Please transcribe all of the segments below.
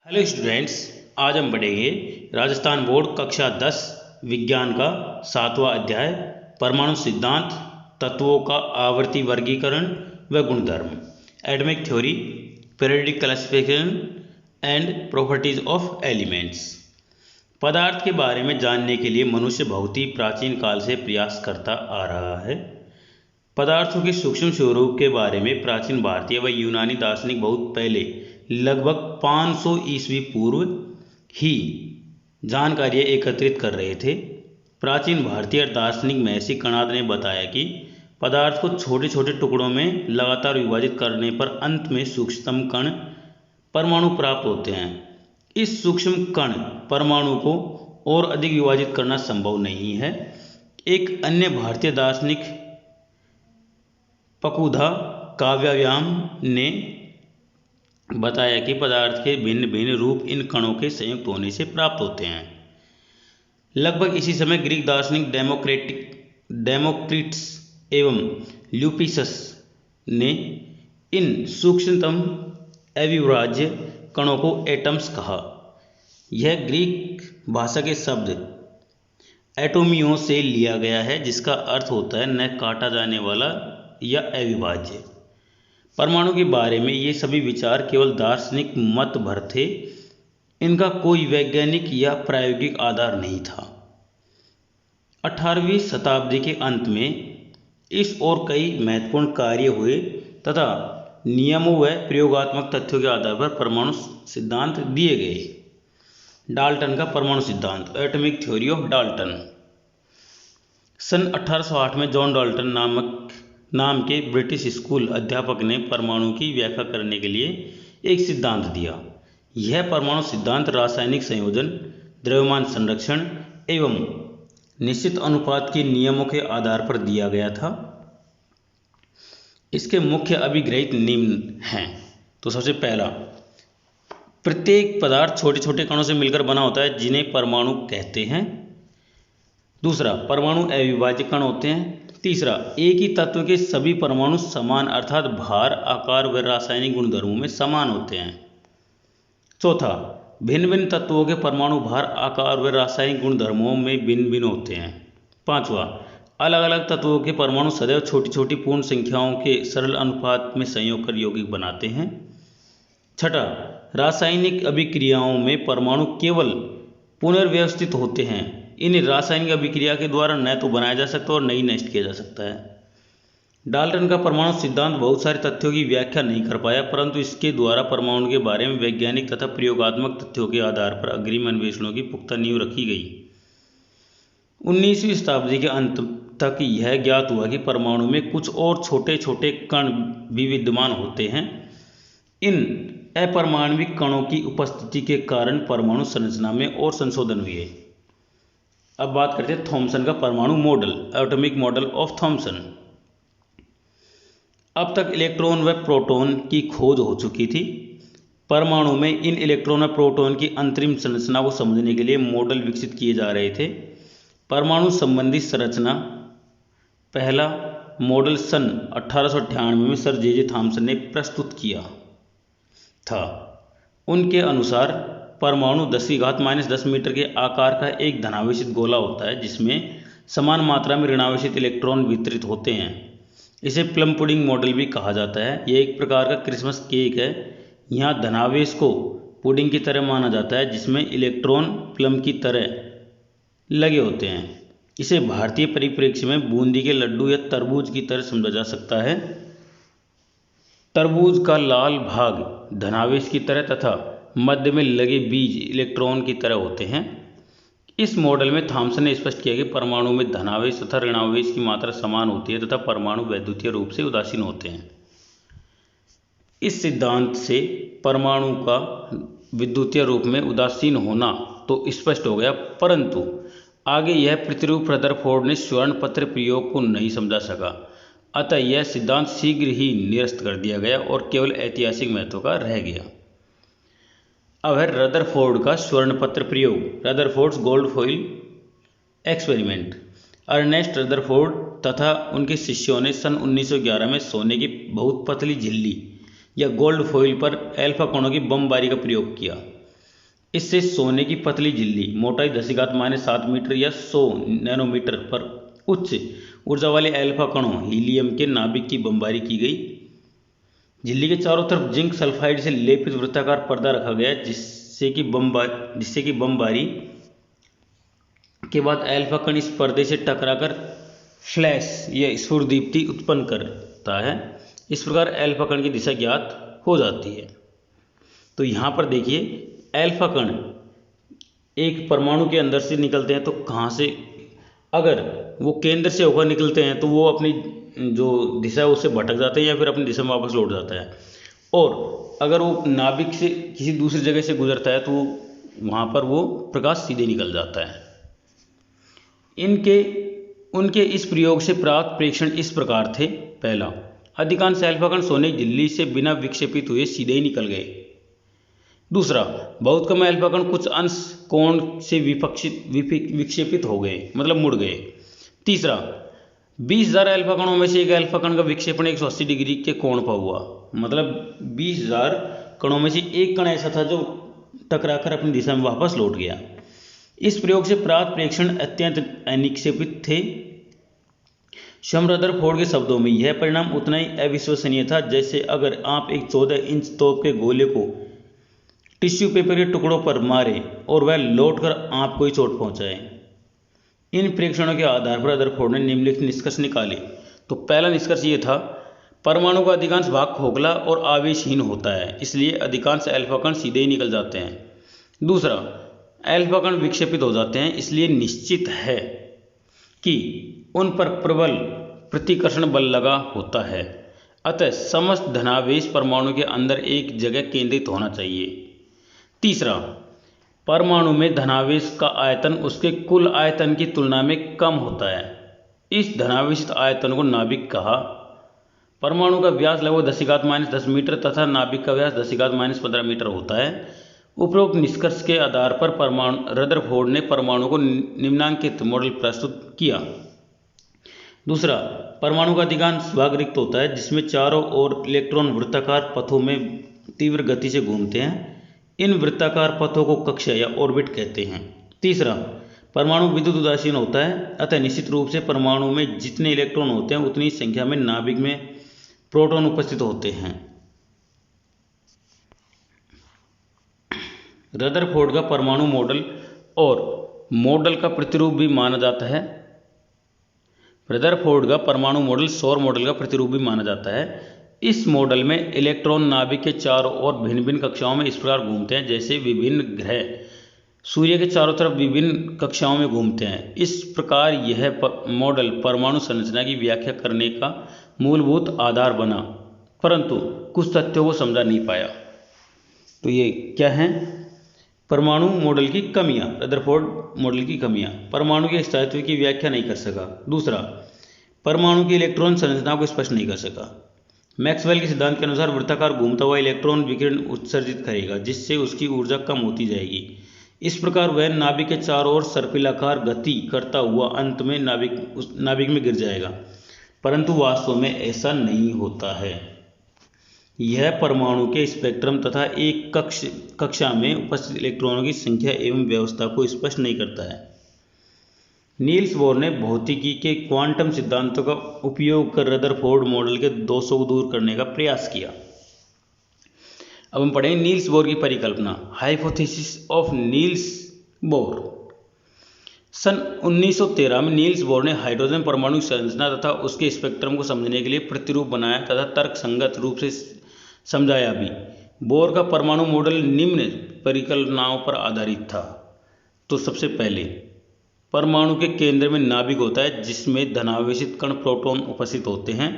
Hello students, आज हम पढ़ेंगे राजस्थान बोर्ड कक्षा 10 विज्ञान का 7वां अध्याय परमाणु सिद्धांत, तत्वों का आवर्ती वर्गीकरण व गुणधर्म, atomic theory, periodic classification and properties of elements. पदार्थ के बारे में जानने के लिए मनुष्य बहुत ही प्राचीन काल से प्रयास करता आ रहा है। पदार्थों के सूक्ष्म स्वरूप के बारे में प्राचीन भारतीय व यूनानी दार्शनिक बहुत पहले लगभग 500 ईस्वी पूर्व ही जानकारियाँ एकत्रित कर रहे थे। प्राचीन भारतीय दार्शनिक महर्षि कणाद ने बताया कि पदार्थ को छोटे छोटे टुकड़ों में लगातार विभाजित करने पर अंत में सूक्ष्मतम कण परमाणु प्राप्त होते हैं। इस सूक्ष्म कण परमाणु को और अधिक विभाजित करना संभव नहीं है। एक अन्य भारतीय दार्शनिक पकुधा काव्यायाम ने बताया कि पदार्थ के भिन्न भिन्न रूप इन कणों के संयुक्त होने से प्राप्त होते हैं। लगभग इसी समय ग्रीक दार्शनिक डेमोक्रिटस एवं ल्यूपिसस ने इन सूक्ष्मतम अविभाज्य कणों को एटम्स कहा। यह ग्रीक भाषा के शब्द एटोमियो से लिया गया है, जिसका अर्थ होता है न काटा जाने वाला या अविभाज्य। परमाणु के बारे में ये सभी विचार केवल दार्शनिक मत भर थे, इनका कोई वैज्ञानिक या प्रायोगिक आधार नहीं था। 18वीं शताब्दी के अंत में इस और कई महत्वपूर्ण कार्य हुए तथा नियमों व प्रयोगात्मक तथ्यों के आधार पर परमाणु सिद्धांत दिए गए। डाल्टन का परमाणु सिद्धांत, एटॉमिक थ्योरी ऑफ डाल्टन। सन 1808 में जॉन डाल्टन नाम के ब्रिटिश स्कूल अध्यापक ने परमाणु की व्याख्या करने के लिए एक सिद्धांत दिया। यह परमाणु सिद्धांत रासायनिक संयोजन, द्रव्यमान संरक्षण एवं निश्चित अनुपात के नियमों के आधार पर दिया गया था। इसके मुख्य अभिग्रहित निम्न हैं। तो सबसे पहला, प्रत्येक पदार्थ छोटे छोटे कणों से मिलकर बना होता है, जिन्हें परमाणु कहते हैं। दूसरा, परमाणु अविभाज्य कण होते हैं। तीसरा, एक ही तत्व के सभी परमाणु समान अर्थात भार, आकार व रासायनिक गुणधर्मों में समान होते हैं। चौथा, भिन्न भिन्न तत्वों के परमाणु भार, आकार व रासायनिक गुणधर्मों में भिन्न भिन्न होते हैं। पांचवा, अलग अलग तत्वों के परमाणु सदैव छोटी छोटी पूर्ण संख्याओं के सरल अनुपात में संयोग कर यौगिक बनाते हैं। छठा, रासायनिक अभिक्रियाओं में परमाणु केवल पुनर्व्यवस्थित होते हैं। इन रासायनिक अभिक्रिया के द्वारा न तो बनाया जा सकता और न ही नष्ट किया जा सकता है। डाल्टन का परमाणु सिद्धांत बहुत सारे तथ्यों की व्याख्या नहीं कर पाया, परंतु इसके द्वारा परमाणु के बारे में वैज्ञानिक तथा प्रयोगात्मक तथ्यों के आधार पर अग्रिम अन्वेषणों की पुख्ता नींव रखी गई। 19वीं शताब्दी के अंत तक यह ज्ञात हुआ कि परमाणु में कुछ और छोटे छोटे कण भी विद्यमान होते हैं। इन अपरमाणविक कणों की उपस्थिति के कारण परमाणु संरचना में और संशोधन हुए। अब बात करते हैं थॉमसन का परमाणु model, atomic model of Thomson. अब तक इलेक्ट्रॉन व प्रोटॉन की खोज हो चुकी थी। परमाणु में इन इलेक्ट्रॉन व प्रोटॉन की अंतरिम संरचना को समझने के लिए मॉडल विकसित किए जा रहे थे। परमाणु संबंधी संरचना पहला मॉडल सन 1898 में सर जे थॉमसन ने प्रस्तुत किया था। उनके अनुसार परमाणु 10⁻⁻10 मीटर के आकार का एक धनावेशित गोला होता है, जिसमें समान मात्रा में ऋणावेशित इलेक्ट्रॉन वितरित होते हैं। इसे प्लम पुडिंग मॉडल भी कहा जाता है। यह एक प्रकार का क्रिसमस केक है। यहाँ धनावेश को पुडिंग की तरह माना जाता है, जिसमें इलेक्ट्रॉन प्लम की तरह लगे होते हैं। इसे भारतीय परिप्रेक्ष्य में बूंदी के लड्डू या तरबूज की तरह समझा जा सकता है। तरबूज का लाल भाग धनावेश की तरह तथा मध्य में लगे बीज इलेक्ट्रॉन की तरह होते हैं। इस मॉडल में थॉमसन ने स्पष्ट किया कि परमाणु में धनावेश तथा ऋणावेश की मात्रा समान होती है तथा परमाणु वैद्युतीय रूप से उदासीन होते हैं। इस सिद्धांत से परमाणु का विद्युतीय रूप में उदासीन होना तो स्पष्ट हो गया, परंतु आगे यह प्रतिरूप रदरफोर्ड ने स्वर्ण पत्र प्रयोग को नहीं समझा सका। अतः यह सिद्धांत शीघ्र ही निरस्त कर दिया गया और केवल ऐतिहासिक महत्व का रह गया। अब है रदरफोर्ड का स्वर्ण पत्र प्रयोग, Rutherford's gold foil experiment. Ernest Rutherford तथा उनके शिष्यों ने सन 1911 में सोने की बहुत पतली झिल्ली या गोल्ड फॉइल पर अल्फा कणों की बमबारी का प्रयोग किया। इससे सोने की पतली झिल्ली मोटाई 10⁻⁷ मीटर या 100 नैनोमीटर पर उच्च ऊर्जा वाले अल्फा कणों हीलियम के नाभिक की बमबारी की गई। झिल्ली के चारों तरफ जिंक सल्फाइड से लेपित वृत्ताकार पर्दा रखा गया, जिससे कि बमबारी के बाद अल्फा कण इस पर्दे से टकराकर फ्लैश या स्फुरदीप्ति उत्पन्न करता है। इस प्रकार अल्फा कण की दिशा ज्ञात हो जाती है। तो यहाँ पर देखिए, अल्फा कण एक परमाणु के अंदर से निकलते हैं तो कहाँ से, अगर वो केंद्र से होकर निकलते हैं तो वो अपनी जो दिशा है उससे भटक जाते हैं या फिर अपनी दिशा में वापस लौट जाता है, और अगर वो नाभिक से किसी दूसरी जगह से गुजरता है तो वहाँ पर वो प्रकाश सीधे निकल जाता है। उनके इस प्रयोग से प्राप्त प्रेक्षण इस प्रकार थे। पहला, अधिकांश अल्फा कण सोने की झिल्ली से बिना विक्षेपित हुए सीधे ही निकल गए। दूसरा, बहुत कम अल्फा कण कुछ अंश कोण से विक्षेपित हो गए, मतलब मुड़ गए। तीसरा, 20,000 अल्फा कणों में से एक अल्फा कण का विक्षेपण 180 डिग्री के कोण पर हुआ, मतलब 20,000 कणों में से एक कण ऐसा था जो टकराकर अपनी दिशा में वापस लौट गया। इस प्रयोग से प्राप्त प्रेक्षण अत्यंत अनिक्षेपित थे। स्वयं रदरफोर्ड के शब्दों में यह परिणाम उतना ही अविश्वसनीय था जैसे अगर आप एक 14 इंच तोप के गोले को टिश्यू पेपर के टुकड़ों पर मारे और वह लौटकर आपको ही चोट पहुंचाए। इन प्रेक्षणों के आधार पर रदरफोर्ड ने निम्नलिखित निष्कर्ष निकाले। तो पहला निष्कर्ष ये था, परमाणु का अधिकांश भाग खोखला और आवेशहीन होता है, इसलिए अधिकांश अल्फा कण सीधे ही निकल जाते हैं। दूसरा, अल्फा कण विक्षेपित हो जाते हैं, इसलिए निश्चित है कि उन पर प्रबल प्रतिकर्षण बल लगा होता है। अतः समस्त धनावेश परमाणु के अंदर एक जगह केंद्रित होना चाहिए। तीसरा, परमाणु में धनावेश का आयतन उसके कुल आयतन की तुलना में कम होता है। इस धनावेशित आयतन को नाभिक कहा। परमाणु का व्यास लगभग 10⁻10 मीटर तथा नाभिक का व्यास 10⁻15 मीटर होता है। उपरोक्त निष्कर्ष के आधार पर रदरफोर्ड ने परमाणु को निम्नांकित मॉडल प्रस्तुत किया। दूसरा, परमाणु का अधिकांश भाग रिक्त होता है, जिसमें चारों ओर इलेक्ट्रॉन वृत्ताकार पथों में तीव्र गति से घूमते हैं। इन वृत्ताकार पथों को कक्षा या ऑर्बिट कहते हैं। तीसरा, परमाणु विद्युत उदासीन होता है, अतः निश्चित रूप से परमाणु में जितने इलेक्ट्रॉन होते हैं उतनी संख्या में नाभिक में प्रोटॉन उपस्थित होते हैं। रदरफोर्ड का परमाणु मॉडल और मॉडल का प्रतिरूप भी माना जाता है। रदरफोर्ड का परमाणु मॉडल सौर मॉडल का प्रतिरूप भी माना जाता है। इस मॉडल में इलेक्ट्रॉन नाभिक के चारों ओर भिन्न भिन्न कक्षाओं में इस प्रकार घूमते हैं जैसे विभिन्न ग्रह सूर्य के चारों तरफ विभिन्न कक्षाओं में घूमते हैं। इस प्रकार यह मॉडल परमाणु संरचना की व्याख्या करने का मूलभूत आधार बना, परंतु कुछ तथ्यों को समझा नहीं पाया। तो ये क्या है? परमाणु मॉडल की कमियां, रदरफोर्ड मॉडल की कमियां। परमाणु के स्थायित्व की व्याख्या नहीं कर सका। दूसरा, परमाणु की इलेक्ट्रॉन संरचना को स्पष्ट नहीं कर सका। मैक्सवेल के सिद्धांत के अनुसार वृत्ताकार घूमता हुआ इलेक्ट्रॉन विकिरण उत्सर्जित करेगा, जिससे उसकी ऊर्जा कम होती जाएगी। इस प्रकार वह नाभिक के चारों ओर सर्पिलाकार गति करता हुआ अंत में नाभिक में गिर जाएगा, परंतु वास्तव में ऐसा नहीं होता है। यह परमाणु के स्पेक्ट्रम तथा एक कक्षा में उपस्थित इलेक्ट्रॉनों की संख्या एवं व्यवस्था को स्पष्ट नहीं करता है। नील्स बोर ने भौतिकी के क्वांटम सिद्धांतों का उपयोग कर रदरफोर्ड मॉडल के दोषों को दूर करने का प्रयास किया। अब हम पढ़ेंगे नील्स बोर की परिकल्पना, हाइपोथेसिस ऑफ नील्स बोर। सन 1913 में नील्स बोर ने हाइड्रोजन परमाणु की संरचना तथा उसके स्पेक्ट्रम को समझने के लिए प्रतिरूप बनाया तथा तर्कसंगत रूप से समझाया भी। बोर का परमाणु मॉडल निम्न परिकल्पनाओं पर आधारित था। तो सबसे पहले, परमाणु के केंद्र में नाभिक होता है जिसमें धनावेशित कण प्रोटॉन उपस्थित होते हैं।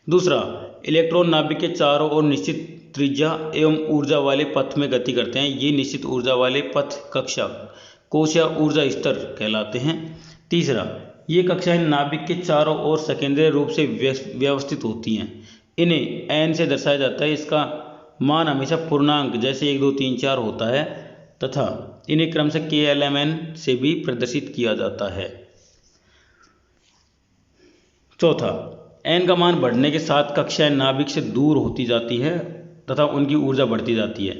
दूसरा, इलेक्ट्रॉन नाभिक के चारों ओर निश्चित त्रिज्या एवं ऊर्जा वाले पथ में गति करते हैं। ये निश्चित ऊर्जा वाले पथ कक्षा, कोश या ऊर्जा स्तर कहलाते हैं। तीसरा, ये कक्षाएं नाभिक के चारों ओर संकेंद्रीय रूप से व्यवस्थित होती हैं। इन्हें n से दर्शाया जाता है। इसका मान हमेशा पूर्णांक जैसे 1, 2, 3, 4 होता है तथा इन्हें क्रमशः KLMN से भी प्रदर्शित किया जाता है। चौथा, n का मान बढ़ने के साथ कक्षाएं नाभिक से दूर होती जाती है तथा उनकी ऊर्जा बढ़ती जाती है।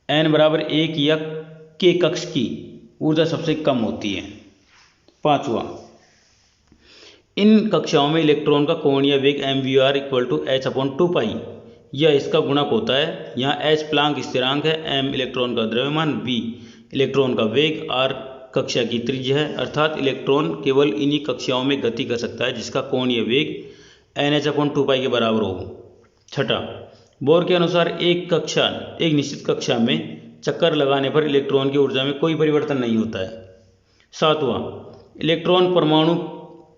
n बराबर 1 या के कक्ष की ऊर्जा सबसे कम होती है। पांचवा, इन कक्षाओं में इलेक्ट्रॉन का कोणीय वेग mvr = h/2π यह इसका गुणक होता है। यहाँ h प्लांक स्थिरांक है, m इलेक्ट्रॉन का द्रव्यमान, v इलेक्ट्रॉन का वेग, r कक्षा की त्रिज्या है। अर्थात इलेक्ट्रॉन केवल इन्हीं कक्षाओं में गति कर सकता है जिसका कोणीय वेग nh/2π के बराबर हो। छठा, बोर के अनुसार एक निश्चित कक्षा में चक्कर लगाने पर इलेक्ट्रॉन की ऊर्जा में कोई परिवर्तन नहीं होता है। सातवां, इलेक्ट्रॉन परमाणु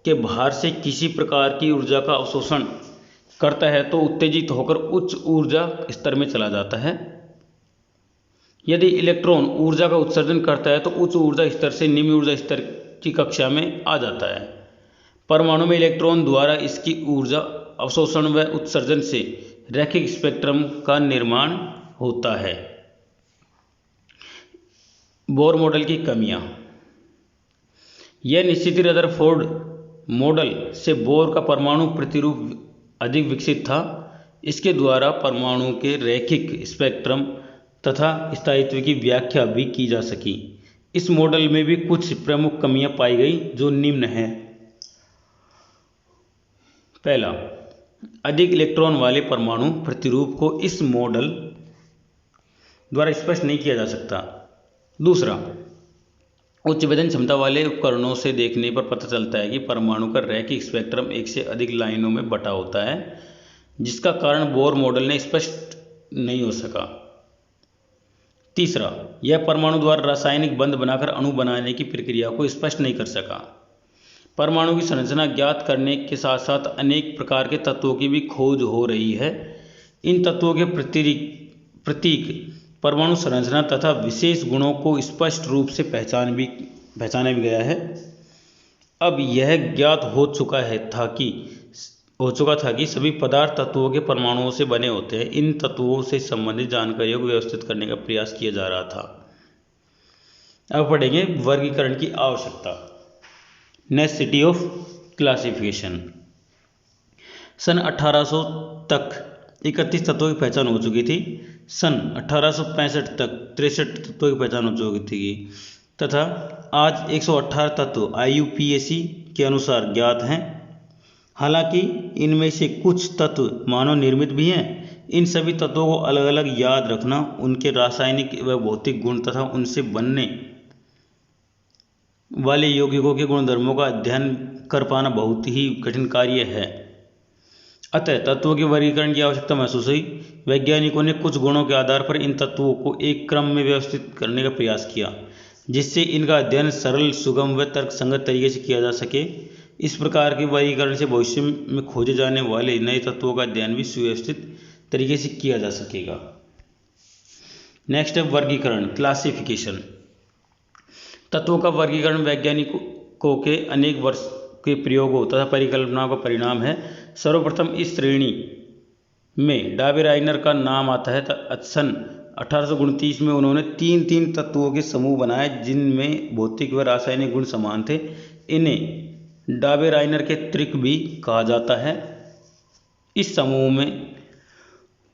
के बाहर से किसी प्रकार की ऊर्जा का अवशोषण करता है तो उत्तेजित होकर उच्च ऊर्जा स्तर में चला जाता है। यदि इलेक्ट्रॉन ऊर्जा का उत्सर्जन करता है तो उच्च ऊर्जा स्तर से निम्न ऊर्जा स्तर की कक्षा में आ जाता है। परमाणु में इलेक्ट्रॉन द्वारा इसकी ऊर्जा अवशोषण व उत्सर्जन से रैखिक स्पेक्ट्रम का निर्माण होता है। बोर मॉडल की कमियां। यह निश्चित ही रदरफोर्ड मॉडल से बोर का परमाणु प्रतिरूप अधिक विकसित था। इसके द्वारा परमाणु के रैखिक स्पेक्ट्रम तथा स्थायित्व की व्याख्या भी की जा सकी। इस मॉडल में भी कुछ प्रमुख कमियां पाई गई जो निम्न हैं। पहला, अधिक इलेक्ट्रॉन वाले परमाणु प्रतिरूप को इस मॉडल द्वारा स्पष्ट नहीं किया जा सकता। दूसरा, उच्च भेदन क्षमता वाले उपकरणों से देखने पर पता चलता है कि परमाणु का रैखिक स्पेक्ट्रम एक से अधिक लाइनों में बटा होता है, जिसका कारण बोर मॉडल ने स्पष्ट नहीं हो सका। तीसरा, यह परमाणु द्वारा रासायनिक बंध बनाकर अणु बनाने की प्रक्रिया को स्पष्ट नहीं कर सका। परमाणु की संरचना ज्ञात करने के साथ साथ अनेक प्रकार के तत्वों की भी खोज हो रही है। इन तत्वों के प्रतीक परमाणु संरचना तथा विशेष गुणों को स्पष्ट रूप से पहचाना भी गया है। अब यह ज्ञात हो चुका था कि सभी पदार्थ तत्वों के परमाणुओं से बने होते हैं। इन तत्वों से संबंधित जानकारियों को व्यवस्थित करने का प्रयास किया जा रहा था। अब पढ़ेंगे वर्गीकरण की आवश्यकता, नेसेसिटी ऑफ क्लासिफिकेशन। सन 1800 तक 31 तत्वों की पहचान हो चुकी थी। सन 1865 तक 63 तत्वों की पहचान हो चुकी थी तथा आज 118 तत्व IUPAC के अनुसार ज्ञात हैं। हालांकि इनमें से कुछ तत्व मानव निर्मित भी हैं। इन सभी तत्वों को अलग अलग याद रखना, उनके रासायनिक व भौतिक गुण तथा उनसे बनने वाले यौगिकों के गुणधर्मों का अध्ययन कर पाना बहुत ही कठिन कार्य है। अतः तत्वों के वर्गीकरण की आवश्यकता महसूस हुई। वैज्ञानिकों ने कुछ गुणों के आधार पर इन तत्वों को एक क्रम में व्यवस्थित करने का प्रयास किया, जिससे इनका अध्ययन सरल, सुगम व तर्कसंगत तरीके से किया जा सके। इस प्रकार के वर्गीकरण से भविष्य में खोजे जाने वाले नए तत्वों का अध्ययन भी सुव्यवस्थित तरीके से किया जा सकेगा। नेक्स्ट है वर्गीकरण, क्लासिफिकेशन। तत्वों का वर्गीकरण वैज्ञानिकों के अनेक वर्ष के प्रयोगों तथा परिकल्पनाओं का परिणाम है। सर्वप्रथम इस श्रेणी में डाबेराइनर का नाम आता है। सन 1829 में उन्होंने तीन तत्वों के समूह बनाए जिनमें भौतिक व रासायनिक गुण समान थे। इन्हें डाबेराइनर के त्रिक भी कहा जाता है। इस समूह में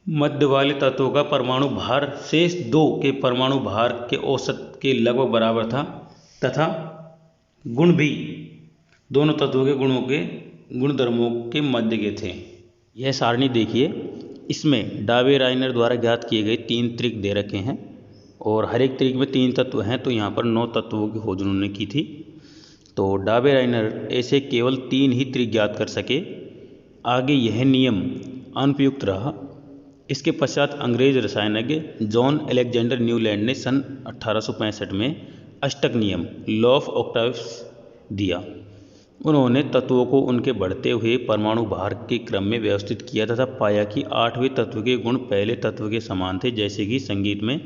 मध्य वाले तत्वों का परमाणु भार शेष दो के परमाणु भार के औसत के लगभग बराबर था तथा गुण भी दोनों तत्वों के गुणों के गुणधर्मों के मध्य के थे। यह सारणी देखिए, इसमें डाबेराइनर द्वारा ज्ञात किए गए 3 त्रिक दे रखे हैं और हर एक त्रिक में 3 तत्व हैं, तो यहाँ पर 9 तत्वों की खोज उन्होंने की थी। तो डाबेराइनर ऐसे केवल 3 ही त्रिक ज्ञात कर सके। आगे यह नियम अनुपयुक्त रहा। इसके पश्चात अंग्रेज रसायनज्ञ जॉन अलेक्जेंडर न्यूलैंड ने सन 1865 में अष्टक नियम, लॉ ऑफ ऑक्टाव्स दिया। उन्होंने तत्वों को उनके बढ़ते हुए परमाणु भार के क्रम में व्यवस्थित किया तथा पाया कि 8वें तत्व के गुण पहले तत्व के समान थे। जैसे कि संगीत में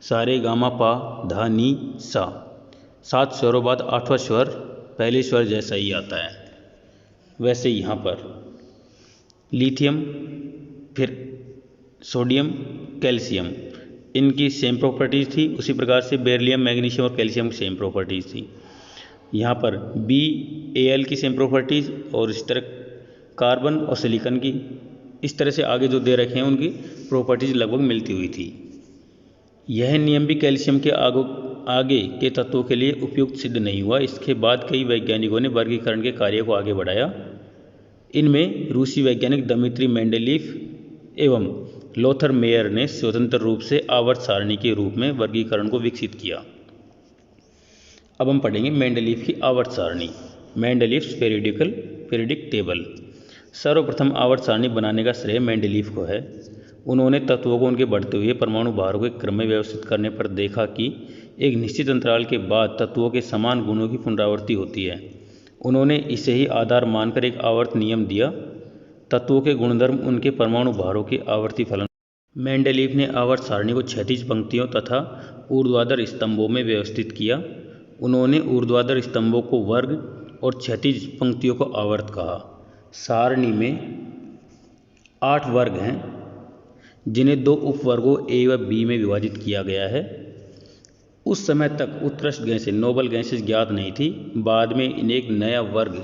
सारे गामा पा धा नी सा, 7 स्वरों बाद 8वां स्वर पहले स्वर जैसा ही आता है। वैसे यहाँ पर लिथियम, फिर सोडियम, कैल्शियम, इनकी सेम प्रॉपर्टीज़ थी। उसी प्रकार से बेरिलियम, मैग्नीशियम और कैल्शियम की सेम प्रॉपर्टीज़ थी। यहाँ पर BAl की सेम प्रॉपर्टीज़ और इस तरह कार्बन और सिलिकॉन की, इस तरह से आगे जो दे रखे हैं उनकी प्रॉपर्टीज़ लगभग मिलती हुई थी। यह नियम भी कैल्शियम के आगे के तत्वों के लिए उपयुक्त सिद्ध नहीं हुआ। इसके बाद कई वैज्ञानिकों ने वर्गीकरण के कार्य को आगे बढ़ाया। इनमें रूसी वैज्ञानिक दमित्री मेंडेलीफ एवं लोथर मेयर ने स्वतंत्र रूप से आवर्त सारणी के रूप में वर्गीकरण को विकसित किया। अब हम पढ़ेंगे मेंडेलीफ की आवर्त सारणी, मेंडेलीफ्स पीरियडिक टेबल। सर्वप्रथम आवर्त सारणी बनाने का श्रेय मेंडेलीफ को है। उन्होंने तत्वों को उनके बढ़ते हुए परमाणु भारों के क्रम में व्यवस्थित करने पर देखा कि एक निश्चित अंतराल के बाद तत्वों के समान गुणों की पुनरावृत्ति होती है। उन्होंने इसे ही आधार मानकर एक आवर्त नियम दिया। तत्वों के गुणधर्म उनके परमाणु भारों के आवर्ती फलन। मेंडेलीफ ने आवर्त सारणी को क्षैतिज पंक्तियों तथा ऊर्ध्वाधर स्तंभों में व्यवस्थित किया। उन्होंने ऊर्ध्वाधर स्तंभों को वर्ग और क्षैतिज पंक्तियों को आवर्त कहा। सारणी में 8 वर्ग हैं, जिन्हें 2 उपवर्गों ए व बी में विभाजित किया गया है। उस समय तक उत्कृष्ट गैसें, नोबल गैसें ज्ञात नहीं थी। बाद में इन्हें एक नया वर्ग,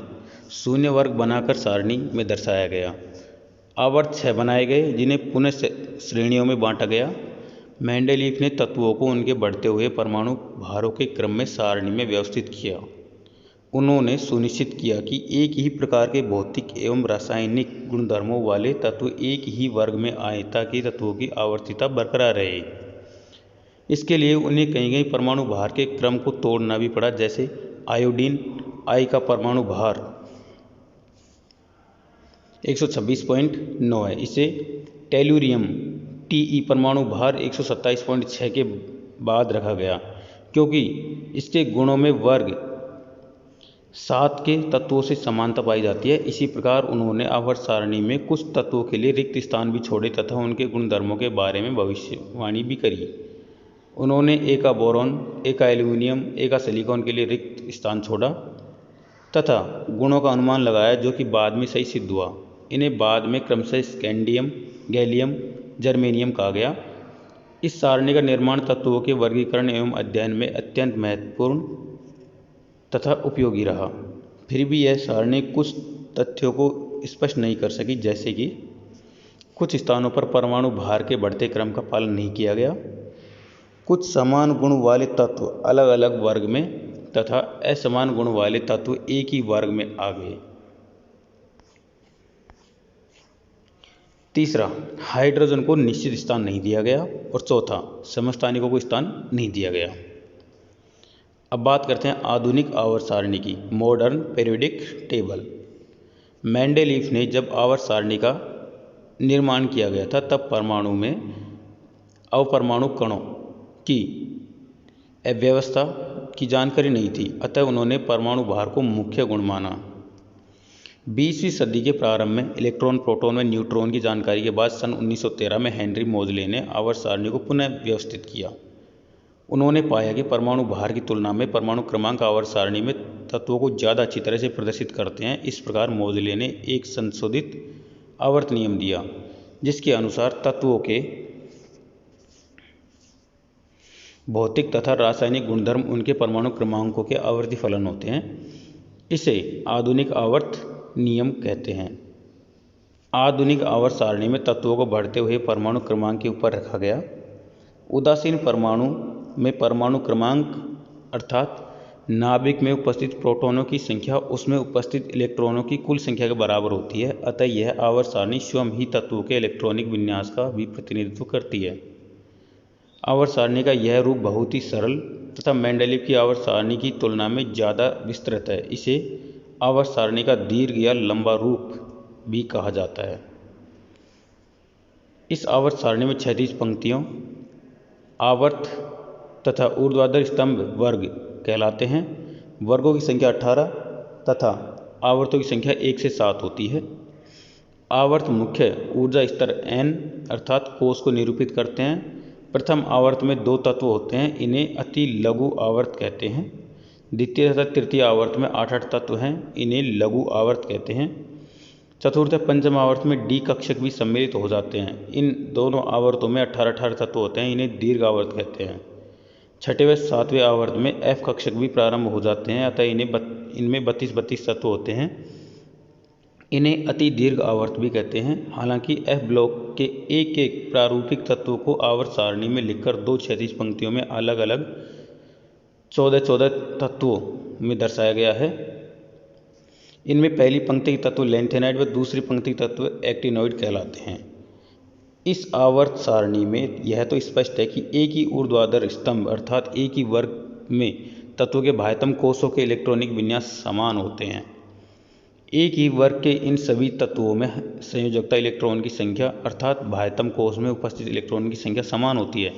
शून्य वर्ग बनाकर सारणी में दर्शाया गया। आवर्त 6 बनाए गए, जिन्हें पुनः श्रेणियों में बांटा गया। मेंडेलीफ ने तत्वों को उनके बढ़ते हुए परमाणु भारों के क्रम में सारणी में व्यवस्थित किया। उन्होंने सुनिश्चित किया कि एक ही प्रकार के भौतिक एवं रासायनिक गुणधर्मों वाले तत्व एक ही वर्ग में आए ताकि तत्वों की आवर्तिता बरकरार रहे। इसके लिए उन्हें कहीं कहीं परमाणु भार के क्रम को तोड़ना भी पड़ा। जैसे आयोडीन आई का परमाणु भार 126.9 है, इसे टेलुरियम टी परमाणु भार 127.6 के बाद रखा गया, क्योंकि इसके गुणों में वर्ग 7 के तत्वों से समानता पाई जाती है। इसी प्रकार उन्होंने आवर्त सारणी में कुछ तत्वों के लिए रिक्त स्थान भी छोड़े तथा उनके गुणधर्मों के बारे में भविष्यवाणी भी करी। उन्होंने एक का बोरॉन, एक का एल्यूमिनियम, एक का सिलिकॉन के लिए रिक्त स्थान छोड़ा तथा गुणों का अनुमान लगाया, जो कि बाद में सही सिद्ध हुआ। इन्हें बाद में क्रमशः स्कैंडियम, गैलियम, जर्मेनियम कहा गया। इस सारणी का निर्माण तत्वों के वर्गीकरण एवं अध्ययन में अत्यंत महत्वपूर्ण तथा उपयोगी रहा। फिर भी यह सारणी कुछ तथ्यों को स्पष्ट नहीं कर सकी, जैसे कि कुछ स्थानों पर परमाणु भार के बढ़ते क्रम का पालन नहीं किया गया, कुछ समान गुण वाले तत्व अलग अलग वर्ग में तथा असमान गुण वाले तत्व एक ही वर्ग में आ गए। तीसरा, हाइड्रोजन को निश्चित स्थान नहीं दिया गया। और चौथा, समस्थानिकों को स्थान नहीं दिया गया। अब बात करते हैं आधुनिक आवर्त सारणी की, मॉडर्न पीरियडिक टेबल। मेंडेलीफ ने जब आवर्त सारणी का निर्माण किया गया था, तब परमाणु में अवपरमाणु कणों की अव्यवस्था की जानकारी नहीं थी, अतः उन्होंने परमाणु भार को मुख्य गुण माना। 20वीं सदी के प्रारंभ में इलेक्ट्रॉन, प्रोटॉन व न्यूट्रॉन की जानकारी के बाद सन 1913 में हेनरी मोजले ने आवर्त सारणी को पुनः व्यवस्थित किया। उन्होंने पाया कि परमाणु भार की तुलना में परमाणु क्रमांक आवर्त सारणी में तत्वों को ज़्यादा अच्छी तरह से प्रदर्शित करते हैं। इस प्रकार मोजले ने एक संशोधित आवर्त नियम दिया, जिसके अनुसार तत्वों के भौतिक तथा रासायनिक गुणधर्म उनके परमाणु क्रमांकों के आवर्ती फलन होते हैं। इसे आधुनिक आवर्त नियम कहते हैं। आधुनिक आवर्त सारणी में तत्वों को बढ़ते हुए परमाणु क्रमांक के ऊपर रखा गया। उदासीन परमाणु में परमाणु क्रमांक अर्थात नाभिक में उपस्थित प्रोटॉनों की संख्या उसमें उपस्थित इलेक्ट्रॉनों की कुल संख्या के बराबर होती है, अतः यह आवर्त सारणी स्वयं ही तत्वों के इलेक्ट्रॉनिक विन्यास का भी प्रतिनिधित्व करती है। आवर्त सारणी का यह रूप बहुत ही सरल तथा मेंडेलीफ की आवर्त सारणी की तुलना में ज़्यादा विस्तृत है। इसे आवर्त सारणी का दीर्घ या लंबा रूप भी कहा जाता है। इस आवर्त सारणी में क्षैतिज पंक्तियों, आवर्त तथा ऊर्ध्वाधर स्तंभ वर्ग कहलाते हैं। वर्गों की संख्या 18 तथा आवर्तों की संख्या 1 से 7 होती है। आवर्त मुख्य ऊर्जा स्तर n अर्थात कोश को निरूपित करते हैं। प्रथम आवर्त में 2 तत्व होते हैं, इन्हें अति लघु आवर्त कहते हैं। द्वितीय तथा तृतीय आवर्त में 8 तत्व हैं, इन्हें लघु आवर्त कहते हैं। चतुर्थ पंचम आवर्त में डी कक्षक भी सम्मिलित हो जाते हैं। इन दोनों आवर्तों में 18 तत्व होते हैं, इन्हें दीर्घ आवर्त कहते हैं। छठे व सातवें आवर्त में एफ कक्षक भी प्रारंभ हो जाते हैं, अतः इनमें 32 तत्व होते हैं, इन्हें अति दीर्घ आवर्त भी कहते हैं। हालांकि एफ ब्लॉक के एक एक प्रारूपिक तत्वों को आवर्त सारणी में लिखकर 2 क्षैतिज पंक्तियों में अलग अलग 14 तत्वों में दर्शाया गया है। इनमें पहली पंक्ति के तत्व लैंथेनाइड व दूसरी पंक्ति के तत्व एक्टिनोइड कहलाते हैं। इस आवर्त सारणी में यह तो स्पष्ट है कि एक ही ऊर्ध्वाधर स्तंभ अर्थात एक ही वर्ग में तत्वों के बाह्यतम कोषों के इलेक्ट्रॉनिक विन्यास समान होते हैं। एक ही वर्ग के इन सभी तत्वों में संयोजकता इलेक्ट्रॉन की संख्या अर्थात बाह्यतम कोष में उपस्थित इलेक्ट्रॉन की संख्या समान होती है।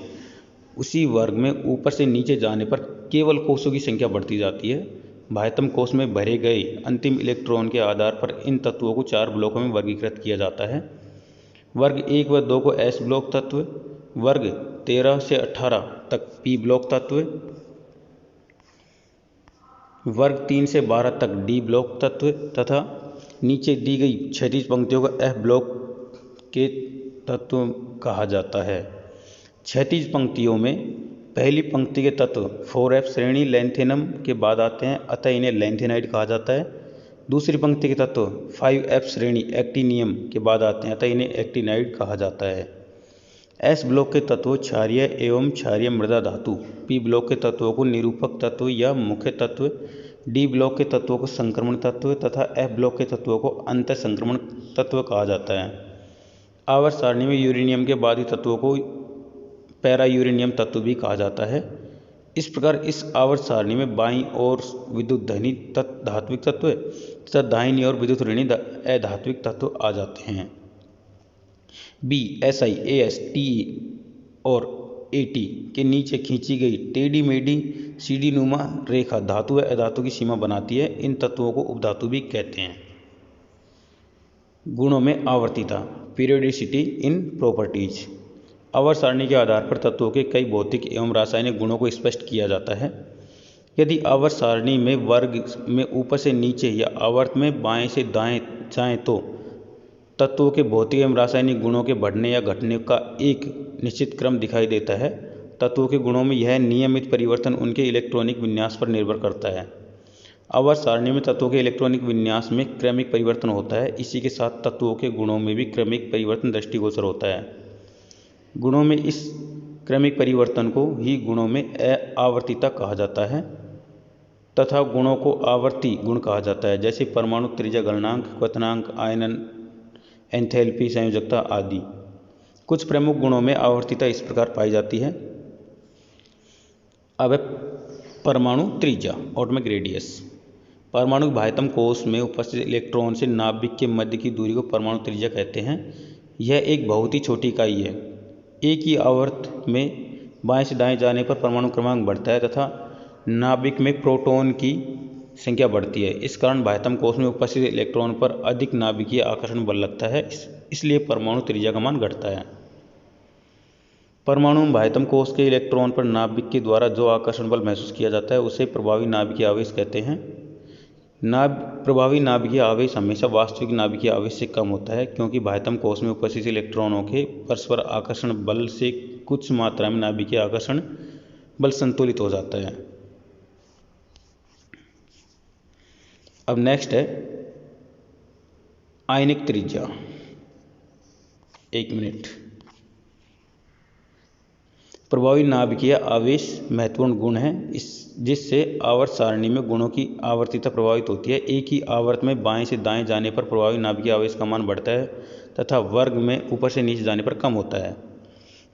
उसी वर्ग में ऊपर से नीचे जाने पर केवल कोषों की संख्या बढ़ती जाती है। बाह्यतम कोष में भरे गए अंतिम इलेक्ट्रॉन के आधार पर इन तत्वों को 4 ब्लॉकों में वर्गीकृत किया जाता है। वर्ग 1 व 2 को एस ब्लॉक तत्व, वर्ग 13 से 18 तक पी ब्लॉक तत्व, वर्ग 3 से 12 तक डी ब्लॉक तत्व तथा नीचे दी गई क्षैतिज पंक्तियों को एफ ब्लॉक के तत्व कहा जाता है। क्षैतिज पंक्तियों में पहली पंक्ति के तत्व 4F श्रेणी लैंथेनम के बाद आते हैं, अतः इन्हें लैंथेनाइड कहा जाता है। दूसरी पंक्ति के तत्व 5F श्रेणी एक्टिनियम के बाद आते हैं, अतः इन्हें एक्टिनाइड कहा जाता है। एस ब्लॉक के तत्व क्षारीय एवं क्षारीय मृदा धातु, पी ब्लॉक के तत्वों को निरूपक तत्व या मुख्य तत्व, डी ब्लॉक के तत्वों को संक्रमण तत्व तथा एफ ब्लॉक के तत्वों को अंत संक्रमण तत्व कहा जाता है। आवर्त सारणी में यूरेनियम के बादी तत्वों को पैरा यूरेनियम तत्व भी कहा जाता है। इस प्रकार इस आवर्त सारणी में बाईं ओर विद्युत धनी धात्विक तत्व तथा दाहिनी ओर विद्युत ऋणी अधात्विक तत्व आ जाते हैं। B S I A S T और ए टी के नीचे खींची गई टेढ़ी मेढ़ी सीढ़ी नुमा रेखा धातु व अधातु की सीमा बनाती है। इन तत्वों को उपधातु भी कहते हैं। गुणों में आवर्तिता, पीरियोडिसिटी इन प्रॉपर्टीज। आवर्त सारणी के आधार पर तत्वों के कई भौतिक एवं रासायनिक गुणों को स्पष्ट किया जाता है। यदि आवर्त सारणी में वर्ग में ऊपर से नीचे या आवर्त में बाएं से दाएं जाएं तो तत्वों के भौतिक एवं रासायनिक गुणों के बढ़ने या घटने का एक निश्चित क्रम दिखाई देता है। तत्वों के गुणों में यह नियमित परिवर्तन उनके इलेक्ट्रॉनिक विन्यास पर निर्भर करता है। आवर्त सारणी में तत्वों के इलेक्ट्रॉनिक विन्यास में क्रमिक परिवर्तन होता है। इसी के साथ तत्वों के गुणों में भी क्रमिक परिवर्तन दृष्टिगोचर होता है। गुणों में इस क्रमिक परिवर्तन को ही गुणों में आवर्तिता कहा जाता है तथा गुणों को आवर्ती गुण कहा जाता है, जैसे परमाणु त्रिज्या, गलनांक, क्वथनांक, आयनन, एंथैल्पी, संयोजकता आदि। कुछ प्रमुख गुणों में आवर्तिता इस प्रकार पाई जाती है। अब परमाणु त्रिज्या, एटॉमिक रेडियस। परमाणु के बाह्यतम कोष में उपस्थित इलेक्ट्रॉन से नाभिक के मध्य की दूरी को परमाणु त्रिज्या कहते हैं। यह एक बहुत ही छोटी इकाई है। एक ही आवर्त में बाएं से दाएं जाने पर परमाणु क्रमांक बढ़ता है तथा नाभिक में प्रोटॉन की संख्या बढ़ती है। इस कारण बाह्यतम कोष में उपस्थित इलेक्ट्रॉन पर अधिक नाभिकीय आकर्षण बल लगता है, इसलिए परमाणु त्रिज्या का मान घटता है। परमाणु में बाह्यतम कोष के इलेक्ट्रॉन पर नाभिक के द्वारा जो आकर्षण बल महसूस किया जाता है उसे प्रभावी नाभिकीय आवेश कहते हैं। प्रभावी नाभिकीय आवेश हमेशा वास्तविक नाभिकीय आवेश से कम होता है, क्योंकि बाह्यतम कोष में उपस्थित इलेक्ट्रॉनों के परस्पर आकर्षण बल से कुछ मात्रा में नाभिकीय आकर्षण बल संतुलित हो जाता है। अब नेक्स्ट है आयनिक त्रिज्या। 1 मिनट। प्रभावी नाभिकीय आवेश महत्वपूर्ण गुण है जिससे आवर्त सारणी में गुणों की आवर्तिता प्रभावित होती है। एक ही आवर्त में बाएं से दाएं जाने पर प्रभावी नाभिकीय आवेश का मान बढ़ता है तथा वर्ग में ऊपर से नीचे जाने पर कम होता है।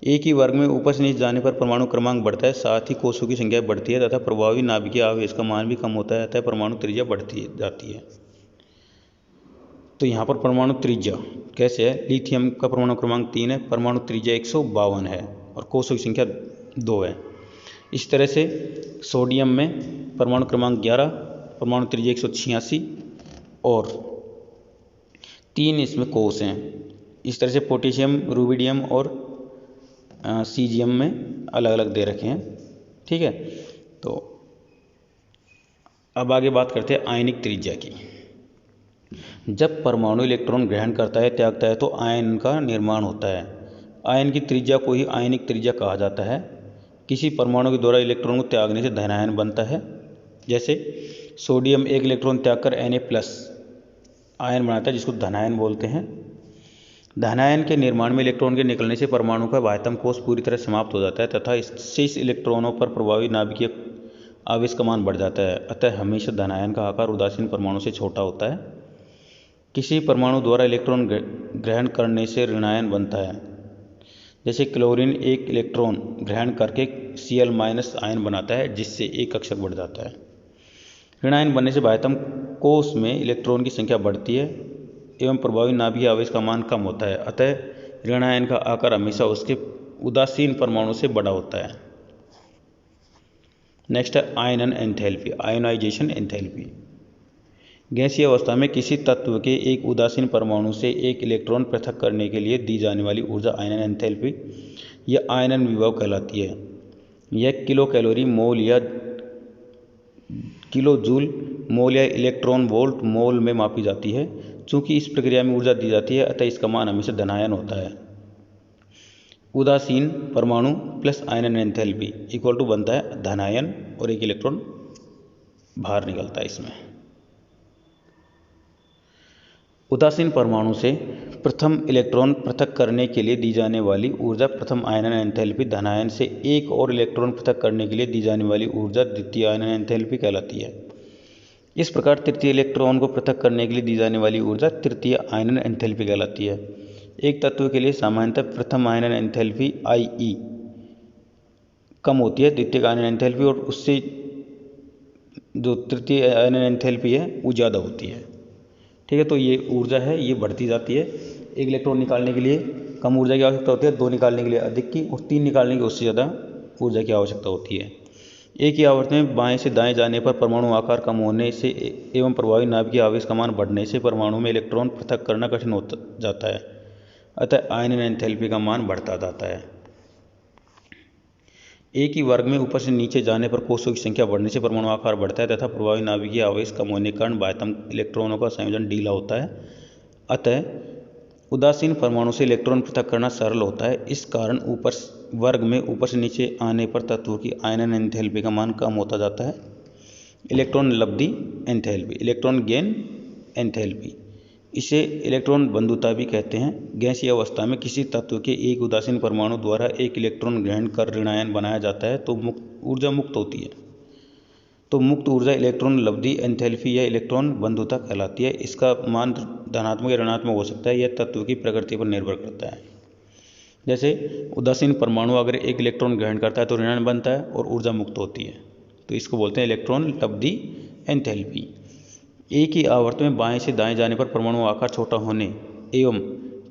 एक ही वर्ग में ऊपर से नीचे जाने पर परमाणु क्रमांक बढ़ता है, साथ ही कोषों की संख्या बढ़ती है तथा प्रभावी नाभिकीय आवेश का मान भी कम होता है, अतः परमाणु त्रिज्या बढ़ती जाती है। तो यहाँ पर परमाणु त्रिज्या कैसे है? लिथियम का परमाणु क्रमांक 3 है, परमाणु त्रिज्या 152 है और कोषों की संख्या 2 है। इस तरह से सोडियम में परमाणु क्रमांक 11, परमाणु त्रिज्या 186 और 3 इसमें कोष हैं। इस तरह से पोटेशियम, रुबिडियम और सीजियम में अलग अलग दे रखे हैं। ठीक है, तो अब आगे बात करते हैं आयनिक त्रिज्या की। जब परमाणु इलेक्ट्रॉन ग्रहण करता है, त्यागता है, तो आयन का निर्माण होता है। आयन की त्रिज्या को ही आयनिक त्रिज्या कहा जाता है। किसी परमाणु के द्वारा इलेक्ट्रॉन को त्यागने से धनायन बनता है। जैसे सोडियम एक इलेक्ट्रॉन त्यागकर Na+ आयन बनाता है, जिसको धनायन बोलते हैं। धनायन के निर्माण में इलेक्ट्रॉन के निकलने से परमाणु का बाह्यतम कोष पूरी तरह समाप्त हो जाता है तथा शेष इलेक्ट्रॉनों पर प्रभावी नाभिकीय आवेश का मान बढ़ जाता है। अतः हमेशा धनायन का आकार उदासीन परमाणु से छोटा होता है। किसी परमाणु द्वारा इलेक्ट्रॉन ग्रहण करने से ऋणायन बनता है। जैसे क्लोरीन एक इलेक्ट्रॉन ग्रहण करके Cl- आयन बनाता है, जिससे एक कक्षक बढ़ जाता है। ऋणायन बनने से बाह्यतम कोश में इलेक्ट्रॉन की संख्या बढ़ती है एवं प्रभावी नाभिकीय आवेश का मान कम होता है। अतः ऋणायन का आकार हमेशा उसके उदासीन परमाणु से बड़ा होता है। नेक्स्ट है आयनन एंथैल्पी, आयोनाइजेशन एंथैल्पी। गैसीय अवस्था में किसी तत्व के एक उदासीन परमाणु से एक इलेक्ट्रॉन पृथक करने के लिए दी जाने वाली ऊर्जा आयनन एंथैल्पी या आयनन विभव कहलाती है। यह किलो कैलोरी मोल या किलो जूल मोल या इलेक्ट्रॉन वोल्ट मोल में मापी जाती है। चूँकि इस प्रक्रिया में ऊर्जा दी जाती है, अतः इसका मान हमेशा धनायन होता है। उदासीन परमाणु प्लस आयनन एंथैल्पी इक्वल टू बनता है धनायन, और एक इलेक्ट्रॉन बाहर निकलता है इसमें। उदासीन परमाणु से प्रथम इलेक्ट्रॉन पृथक करने के लिए दी जाने वाली ऊर्जा प्रथम आयनन एंथैल्पी धनायन से एक और इलेक्ट्रॉन पृथक करने के लिए दी जाने वाली ऊर्जा द्वितीय आयनन एंथैल्पी कहलाती है। इस प्रकार तृतीय इलेक्ट्रॉन को पृथक करने के लिए दी जाने वाली ऊर्जा तृतीय आयनन एंथैल्पी कहलाती है। एक तत्व के लिए सामान्यतः प्रथम आयनन एंथैल्पी IE कम होती है द्वितीय आयनन एंथैल्पी, और उससे जो तृतीय आयनन एंथैल्पी है वो ज़्यादा होती है। ठीक है, तो ये ऊर्जा है ये बढ़ती जाती है। एक इलेक्ट्रॉन निकालने के लिए कम ऊर्जा की आवश्यकता होती है, 2 निकालने के लिए अधिक की, और 3 निकालने की उससे ज़्यादा ऊर्जा की आवश्यकता होती है। एक ही आवर्त में बाएं से दाएं जाने पर परमाणु आकार कम होने से एवं प्रभावी नाभिकीय आवेश का मान बढ़ने से परमाणु में इलेक्ट्रॉन पृथक करना कठिन हो जाता है। अतः आयनन एंथैल्पी का मान बढ़ता जाता है। एक ही वर्ग में ऊपर से नीचे जाने पर कोषों की संख्या बढ़ने से परमाणु आकार बढ़ता है तथा प्रभावी नाभिकीय आवेश कम होने के कारण बाह्यतम इलेक्ट्रॉनों का संयोजन ढीला होता है। अतः उदासीन परमाणु से इलेक्ट्रॉन पृथक करना सरल होता है। इस कारण वर्ग में ऊपर से नीचे आने पर तत्वों की आयनन एंथैल्पी का मान कम होता जाता है। इलेक्ट्रॉन लब्धि एंथैल्पी, इलेक्ट्रॉन गेन एंथैल्पी, इसे इलेक्ट्रॉन बंधुता भी कहते हैं। गैसीय अवस्था में किसी तत्व के एक उदासीन परमाणु द्वारा एक इलेक्ट्रॉन ग्रहण कर ऋणायन बनाया जाता है तो ऊर्जा मुक्त होती है। तो मुक्त ऊर्जा इलेक्ट्रॉन लब्धि एंथैल्पी या इलेक्ट्रॉन बंधुता कहलाती है। इसका मान धनात्मक या ऋणात्मक हो सकता है, यह तत्व की प्रकृति पर निर्भर करता है। जैसे उदासीन परमाणु अगर एक इलेक्ट्रॉन ग्रहण करता है तो ऋणायन बनता है और ऊर्जा मुक्त होती है, तो इसको बोलते हैं इलेक्ट्रॉन लब्धि एंथैल्पी। एक ही आवर्त में बाएं से दाएं जाने पर परमाणु आकार छोटा होने एवं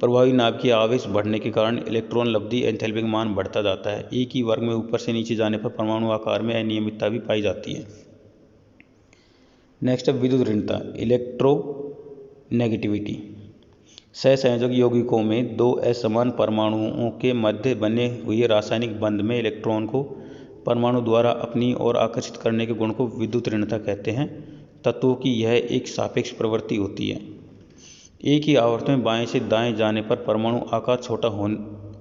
प्रभावी नाभिकीय आवेश बढ़ने के कारण इलेक्ट्रॉन लब्धि एंथैल्पी का मान बढ़ता जाता है। एक ही वर्ग में ऊपर से नीचे जाने पर परमाणु आकार में अनियमितता भी पाई जाती है। नेक्स्ट है विद्युत ऋणता, इलेक्ट्रोनेगेटिविटी। सहसंयोजक यौगिकों में 2 असमान परमाणुओं के मध्य बने हुए रासायनिक बंध में इलेक्ट्रॉन को परमाणु द्वारा अपनी ओर आकर्षित करने के गुण को विद्युत ऋणता कहते हैं। तत्वों की यह एक सापेक्ष प्रवृत्ति होती है। एक ही आवर्त में बाएं से दाएं जाने पर परमाणु आकार छोटा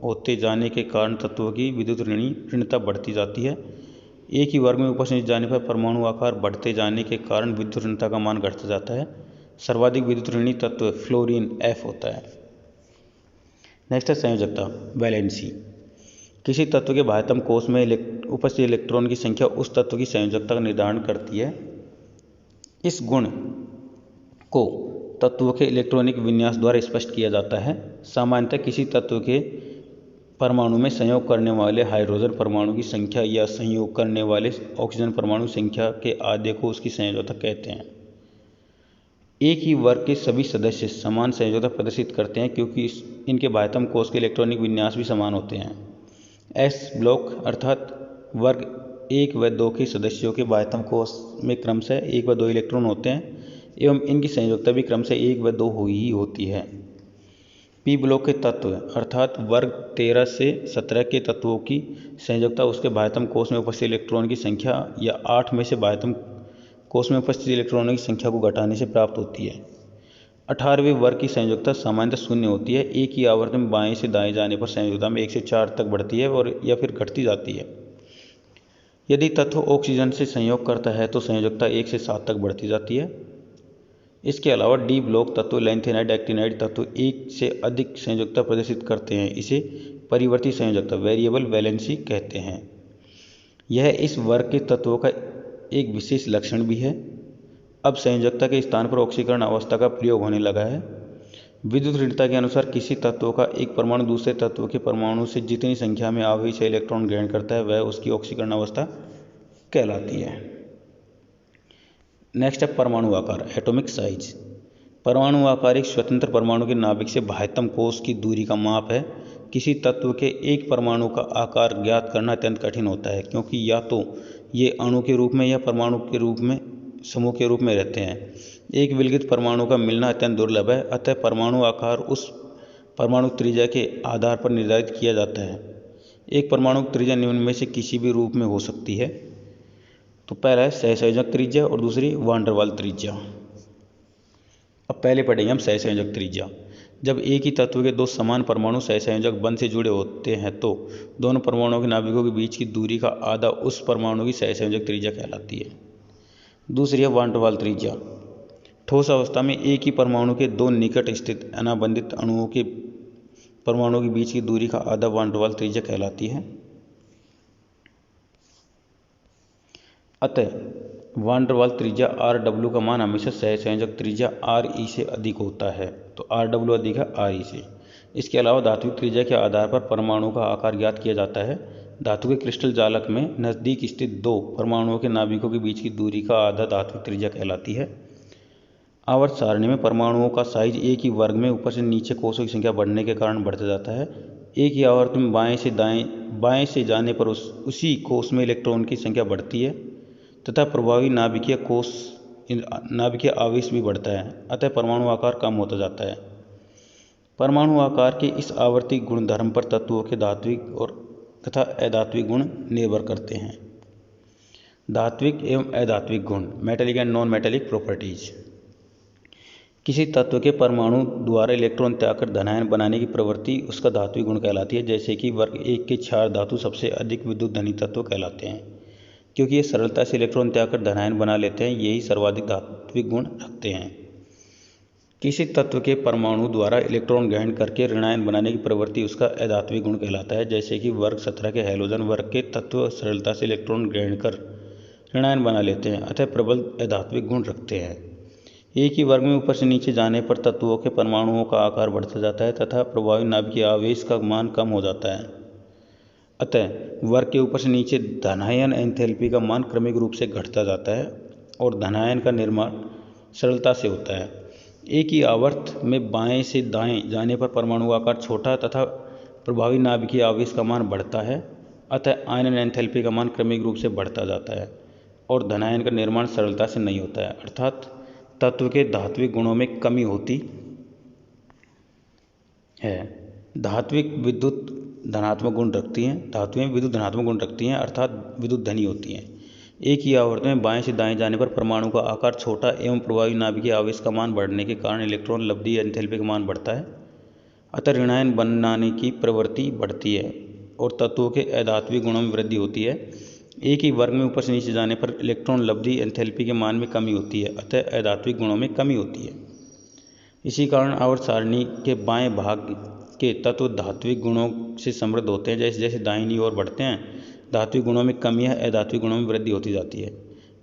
होते जाने के कारण तत्वों की विद्युत ऋणता बढ़ती जाती है। एक ही वर्ग में ऊपर से नीचे जाने पर परमाणु आकार बढ़ते जाने के कारण विद्युत ऋणता का मान घटता जाता है। सर्वाधिक विद्युत ऋणी तत्व फ्लोरीन F होता है। नेक्स्ट है संयोजकता, वैलेंसी। किसी तत्व के बाह्यतम कोश में उपस्थित इलेक्ट्रॉन की संख्या उस तत्व की संयोजकता का निर्धारण करती है। इस गुण को तत्वों के इलेक्ट्रॉनिक विन्यास द्वारा स्पष्ट किया जाता है। सामान्यतः किसी तत्व के परमाणु में संयोग करने वाले हाइड्रोजन परमाणु की संख्या या संयोग करने वाले ऑक्सीजन परमाणु संख्या के आधे को उसकी संयोजकता कहते हैं। एक ही वर्ग के सभी सदस्य समान संयोजकता प्रदर्शित करते हैं क्योंकि इनके बाह्यतम कोश के इलेक्ट्रॉनिक विन्यास भी समान होते हैं। S ब्लॉक अर्थात वर्ग 1 व 2 के सदस्यों के बाह्यतम कोश में क्रमशः 1 व 2 इलेक्ट्रॉन होते हैं एवं इनकी संयोजकता भी क्रमशः 1 व 2 ही होती है। P ब्लॉक के तत्व अर्थात वर्ग 13 से 17 के तत्वों की संयोजकता उसके बाह्यतम कोश में उपस्थित इलेक्ट्रॉन की संख्या या 8 में से बाह्यतम कोश में उपस्थित इलेक्ट्रॉनों की संख्या को घटाने से प्राप्त होती है। 18वें वर्ग की संयोजकता सामान्यतः शून्य होती है। एक ही आवर्त में बाएं से दाएं जाने पर संयोजकता में 1 से 4 तक बढ़ती है और या फिर घटती जाती है। यदि तत्व ऑक्सीजन से संयोग करता है तो संयोजकता 1 से 7 तक बढ़ती जाती है। इसके अलावा डी ब्लॉक तत्व लैंथेनाइड एक्टिनाइड तत्व 1 से अधिक संयोजकता प्रदर्शित करते हैं। इसे परिवर्ती संयोजकता वेरिएबल वैलेंसी कहते हैं। यह इस वर्ग के तत्वों का एक विशेष लक्षण भी है। अब संयोजकता के स्थान पर ऑक्सीकरण अवस्था का प्रयोग होने लगा है। विद्युत ऋणता के अनुसार किसी तत्व का एक परमाणु दूसरे तत्व के परमाणु से जितनी संख्या में आवेश या इलेक्ट्रॉन ग्रहण करता है वह उसकी ऑक्सीकरण अवस्था कहलाती है। नेक्स्ट है परमाणु आकार, एटॉमिक साइज। परमाणु आकार एक स्वतंत्र परमाणु के नाभिक से बाह्यतम कोश की दूरी का माप है। किसी तत्व के एक परमाणु का आकार ज्ञात करना अत्यंत कठिन होता है, क्योंकि या तो ये अणु के रूप में या परमाणु के रूप में समूह के रूप में रहते हैं। एक विलगित परमाणु का मिलना अत्यंत दुर्लभ है, अतः परमाणु आकार उस परमाणु त्रिज्या के आधार पर निर्धारित किया जाता है। एक परमाणु त्रिज्या निम्न में से किसी भी रूप में हो सकती है। तो पहला है सहसंयोजक त्रिज्या और दूसरी वान डेर वाल्स त्रिज्या। अब पहले पढ़ेंगे हम सहसंयोजक त्रिज्या। जब एक ही तत्व के दो समान परमाणु सहसंयोजक बंध से जुड़े होते हैं तो दोनों परमाणुओं के नाभिकों के बीच की दूरी का आधा उस परमाणु की सहसंयोजक त्रिज्या कहलाती है। दूसरी है वान डेर वाल्स त्रिज्या। ठोस अवस्था में एक ही परमाणु के दो निकट स्थित अनाबंधित अणुओं के परमाणुओं के बीच की दूरी का आधा वान डेर वाल्स त्रिज्या कहलाती है। अतः वान डेर वाल्स त्रिज्या Rw का मान हमेशा सहसंयोजक त्रिज्या Re से अधिक होता है। तो Rw अधिक है Re से। इसके अलावा धात्विक त्रिज्या के आधार पर परमाणु का आकार ज्ञात किया जाता है। धातु के क्रिस्टल जालक में नज़दीक स्थित दो परमाणुओं के नाभिकों के बीच की दूरी का आधा धात्विक त्रिज्या कहलाती है। आवर्त सारणी में परमाणुओं का साइज एक ही वर्ग में ऊपर से नीचे कोषों की संख्या बढ़ने के कारण बढ़ता जाता है। एक ही आवर्त में बाएं से जाने पर उसी कोष में इलेक्ट्रॉन की संख्या बढ़ती है तथा प्रभावी नाभिकीय आवेश भी बढ़ता है, अतः परमाणु आकार कम होता जाता है। परमाणु आकार के इस आवर्ती गुणधर्म पर तत्वों के धात्विक और तथा अधात्विक गुण निर्भर करते हैं। धात्विक एवं अधात्विक गुण, metallic and non metallic properties. किसी तत्व के परमाणु द्वारा इलेक्ट्रॉन त्याग कर धनायन बनाने की प्रवृत्ति उसका धात्विक गुण कहलाती है। जैसे कि वर्ग 1 के क्षार धातु सबसे अधिक विद्युत धनी तत्व कहलाते हैं, क्योंकि ये सरलता से इलेक्ट्रॉन त्याग कर धनायन बना लेते हैं। यही सर्वाधिक धात्विक गुण रखते हैं। किसी तत्व के परमाणु द्वारा इलेक्ट्रॉन ग्रहण करके ऋणायन बनाने की प्रवृत्ति उसका अधात्विक गुण कहलाता है। जैसे कि वर्ग 17 के हैलोजन वर्ग के तत्व सरलता से इलेक्ट्रॉन ग्रहण कर ऋणायन बना लेते हैं, अतः प्रबल अधात्विक गुण रखते हैं। एक ही वर्ग में ऊपर से नीचे जाने पर तत्वों के परमाणुओं का आकार बढ़ता जाता है तथा प्रभावी नाभिकीय आवेश का मान कम हो जाता है। अतः वर्ग के ऊपर से नीचे धनायन एंथैल्पी का मान क्रमिक रूप से घटता जाता है और धनायन का निर्माण सरलता से होता है। एक ही आवर्त में बाएं से दाएं जाने पर परमाणु आकार छोटा तथा प्रभावी नाभिकीय आवेश का मान बढ़ता है, अतः आयनन एंथैल्पी का मान क्रमिक रूप से बढ़ता जाता है और धनायन का निर्माण सरलता से नहीं होता है, अर्थात तत्व के धात्विक गुणों में कमी होती है। धात्विक विद्युत धनात्मक गुण रखती हैं। धातुएं विद्युत धनात्मक गुण रखती हैं, अर्थात विद्युत धनी होती हैं। एक ही आवर्त में बाएं से दाएं जाने पर परमाणु का आकार छोटा एवं प्रभावी नाभिकीय आवेश का मान बढ़ने के कारण इलेक्ट्रॉन लब्धि एंथैल्पी का मान बढ़ता है, अतः ऋणायन बनाने की प्रवृत्ति बढ़ती है और तत्वों के अधात्विक गुणों में वृद्धि होती है। एक ही वर्ग में ऊपर से नीचे जाने पर इलेक्ट्रॉन लब्धि एंथैल्पी के मान में कमी होती है, अतः अधात्विक गुणों में कमी होती है। इसी कारण आवर्त सारणी के बाएं भाग के तत्व धात्विक गुणों से समृद्ध होते हैं। जैसे जैसे दाहिनी ओर बढ़ते हैं धात्विक गुणों में कमी है, अधात्विक गुणों में वृद्धि होती जाती है।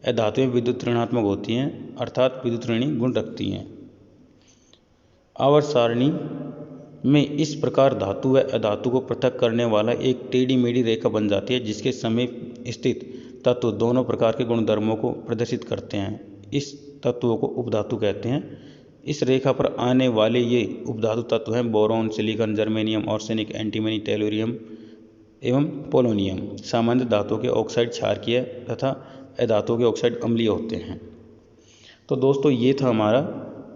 अधातुएं विद्युत ऋणात्मक होती हैं, अर्थात विद्युत ऋणी गुण रखती हैं। आवर्त सारणी में इस प्रकार धातु व अधातु को पृथक करने वाला एक टेढ़ी मेढ़ी रेखा बन जाती है, जिसके समीप स्थित तत्व दोनों प्रकार के गुणधर्मों को प्रदर्शित करते हैं। इस तत्वों को उपधातु कहते हैं। इस रेखा पर आने वाले ये उपधातु तत्व हैं boron, silicon, germanium, arsenic, antimony, tellurium एवं पोलोनियम। सामान्य धातुओं के ऑक्साइड क्षारकीय तथा अधातुओं के ऑक्साइड अम्लीय होते हैं। तो दोस्तों ये था हमारा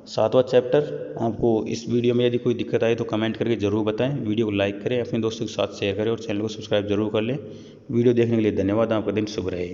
7वां चैप्टर। आपको इस वीडियो में यदि कोई दिक्कत आए तो कमेंट करके ज़रूर बताएं। वीडियो को लाइक करें, अपने दोस्तों के साथ शेयर करें और चैनल को सब्सक्राइब जरूर कर लें। वीडियो देखने के लिए धन्यवाद। आपका दिन शुभ रहे।